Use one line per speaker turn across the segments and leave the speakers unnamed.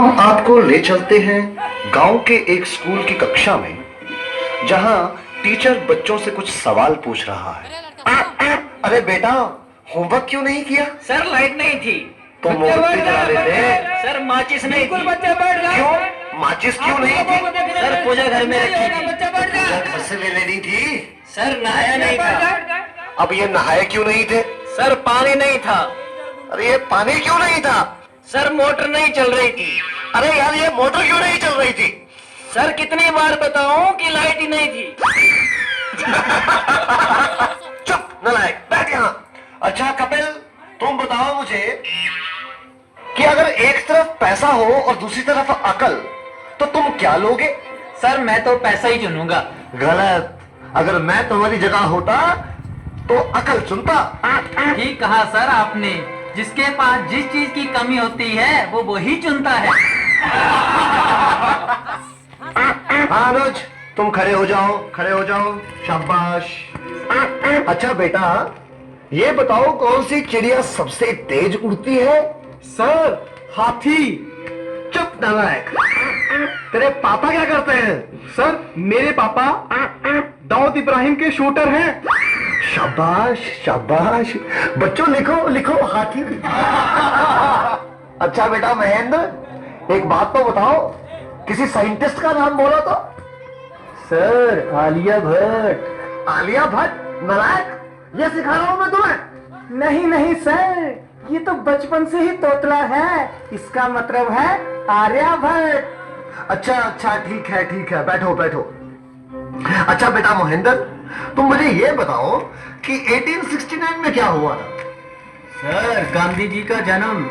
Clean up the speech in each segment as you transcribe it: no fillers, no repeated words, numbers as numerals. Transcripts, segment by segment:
हम आपको ले चलते हैं गांव के एक स्कूल की कक्षा में, जहां टीचर बच्चों से कुछ सवाल पूछ रहा है। अरे बेटा, होमवर्क क्यों नहीं किया?
सर लाइट नहीं थी।
तो मोमबत्ती जला लेते।
सर माचिस नहीं थी।
बच्चा बैठ गया।
क्यों? माचिस क्यों नहीं थी?
सर पूजा घर में रखी थी।
बच्चा बैठ गया।
घर से ले लेनी थी।
सर नहाया नहीं था।
अब ये नहाए क्यों नहीं थे?
सर पानी नहीं था।
अरे ये पानी क्यों नहीं था?
सर मोटर नहीं चल रही थी।
अरे यार, ये मोटर क्यों नहीं चल रही थी?
सर कितनी बार बताऊं कि लाइट ही नहीं थी।
चुप नालायक, बैठ यहाँ। अच्छा कपिल, तुम बताओ मुझे कि अगर एक तरफ पैसा हो और दूसरी तरफ अकल, तो तुम क्या लोगे?
सर मैं तो पैसा ही चुनूंगा।
गलत। अगर मैं तुम्हारी जगह होता तो अकल चुनता।
ठीक कहा सर आपने। जिसके पास जिस चीज की कमी होती है वो वही चुनता है।
हाँ अनुज, तुम खड़े हो जाओ, खड़े हो जाओ। शाबाश। अच्छा बेटा, ये बताओ कौन सी चिड़िया सबसे तेज उड़ती है?
सर हाथी।
चुप नालायक। तेरे पापा क्या करते हैं?
सर मेरे पापा दाऊद इब्राहिम के शूटर हैं।
शाबाश शाबाश। बच्चों लिखो लिखो, हाथी। अच्छा बेटा महेंद्र, एक बात तो बताओ, किसी साइंटिस्ट का नाम बोलो तो।
सर आलिया भट्ट।
आलिया भट्ट? नालायक, ये सिखा रहा हूं मैं तुम्हें।
नहीं नहीं सर, ये तो बचपन से ही तोतला है। इसका मतलब है आर्यभट्ट।
अच्छा अच्छा, ठीक है ठीक है, बैठो बैठो। अच्छा बेटा महेंद्र, तुम मुझे ये बताओ कि 1869 में क्या हुआ था?
सर गांधी जी का जन्म।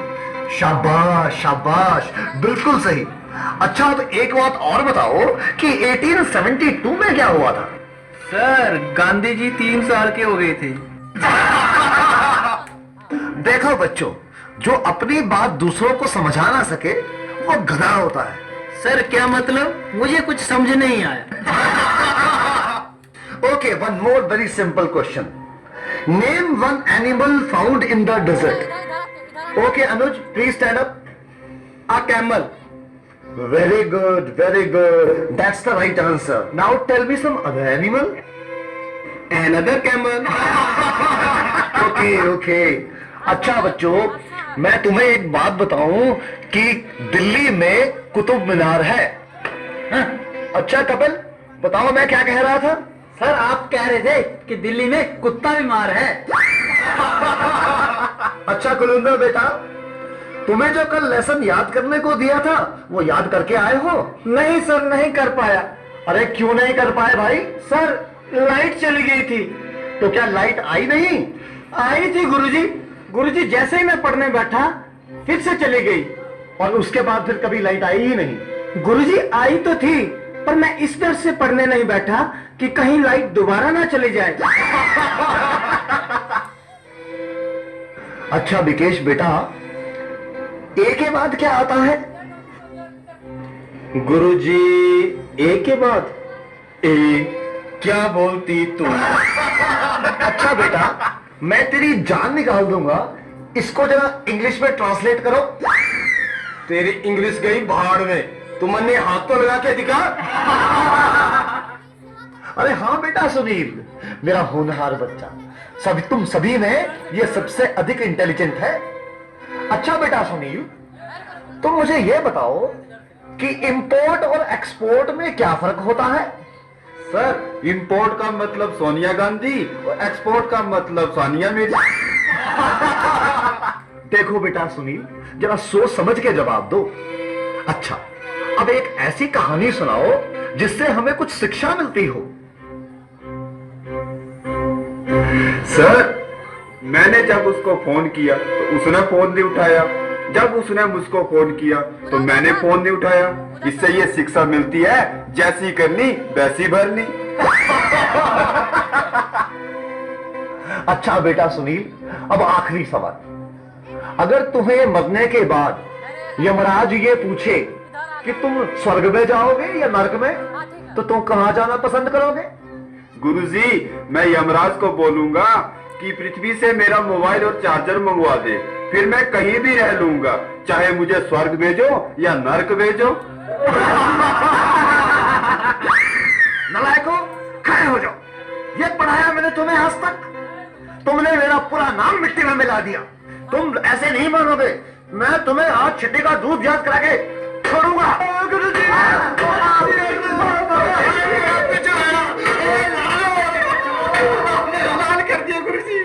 शाबाश शाबाश, बिल्कुल सही। अच्छा अब एक बात और बताओ कि 1872 में क्या हुआ था?
सर गांधी जी 3 साल के हो गए थे।
देखो बच्चों, जो अपनी बात दूसरों को समझा ना सके वो गधा होता है।
सर क्या मतलब? मुझे कुछ समझ नहीं आया।
Okay, one more very simple question. Name one animal found in the desert. Okay, Anuj, please stand up.
A camel.
Very good, very good. That's the right answer. Now tell me some other animal.
Another camel.
Okay, okay. अच्छा बच्चों, मैं तुम्हें एक बात बताऊं कि दिल्ली में कुतुब मीनार है। हाँ? अच्छा कपिल, बताओ मैं क्या कह रहा था?
सर आप कह रहे थे कि दिल्ली में कुत्ता बीमार है।
अच्छा कुलुंदर बेटा, तुम्हें जो कल लेसन याद करने को दिया था वो याद करके आए हो?
नहीं सर, नहीं कर पाया।
अरे क्यों नहीं कर पाए भाई?
सर लाइट चली गई थी।
तो क्या लाइट आई नहीं?
आई थी गुरुजी। गुरुजी जैसे ही मैं पढ़ने बैठा फिर से चली गई।
और उसके बाद फिर कभी लाइट आई ही नहीं?
गुरुजी आई तो थी, पर मैं इस डर से पढ़ने नहीं बैठा कि कहीं लाइट दोबारा ना चली जाए।
अच्छा विकेश बेटा, ए के बाद क्या आता है?
गुरुजी ए के बाद ए क्या बोलती तू?
अच्छा बेटा, मैं तेरी जान निकाल दूंगा। इसको जरा इंग्लिश में ट्रांसलेट करो।
तेरी इंग्लिश गई भाड़ में। तुमने हाथ तो लगा के दिखा।
अरे हाँ बेटा सुनील, मेरा होनहार बच्चा, तुम सभी में ये सबसे अधिक इंटेलिजेंट है। अच्छा बेटा सुनील, तुम मुझे ये बताओ कि इंपोर्ट और एक्सपोर्ट में क्या फर्क होता है?
सर इंपोर्ट का मतलब सोनिया गांधी और एक्सपोर्ट का मतलब सानिया मिर्जा।
देखो बेटा सुनील, जरा सोच समझ के जवाब दो। अच्छा, अब एक ऐसी कहानी सुनाओ जिससे हमें कुछ शिक्षा मिलती हो।
सर मैंने जब उसको फोन किया तो उसने फोन नहीं उठाया। जब उसने मुझको फोन किया तो मैंने फोन नहीं उठाया। इससे ये शिक्षा मिलती है, जैसी करनी वैसी भरनी।
अच्छा बेटा सुनील, अब आखिरी सवाल। अगर तुम्हें मरने के बाद यमराज ये पूछे कि तुम स्वर्ग में जाओगे या नरक में, तो तुम कहां जाना पसंद करोगे?
गुरुजी मैं यमराज को बोलूंगा कि पृथ्वी से मेरा मोबाइल और चार्जर मंगवा दे, फिर मैं कहीं भी रह लूंगा, चाहे मुझे स्वर्ग भेजो या नर्क भेजो।
नलायको, खड़े हो जाओ। ये पढ़ाया मैंने तुम्हें आज तक, तुमने मेरा पूरा नाम मिट्टी में मिला दिया। तुम ऐसे नहीं मानोगे, मैं तुम्हें आज छिट्टी का दूध याद करा के छोड़ूंगा। गुरुजी, लाल कर दिया गुरुजी।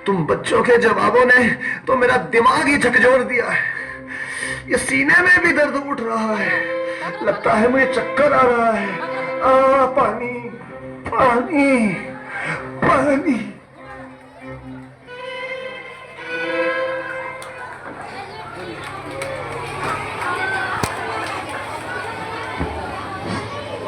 तुम बच्चों के जवाबों ने तो मेरा दिमाग ही झकझोर दिया है। ये सीने में भी दर्द उठ रहा है, लगता है मुझे चक्कर आ रहा है। पानी पानी पानी।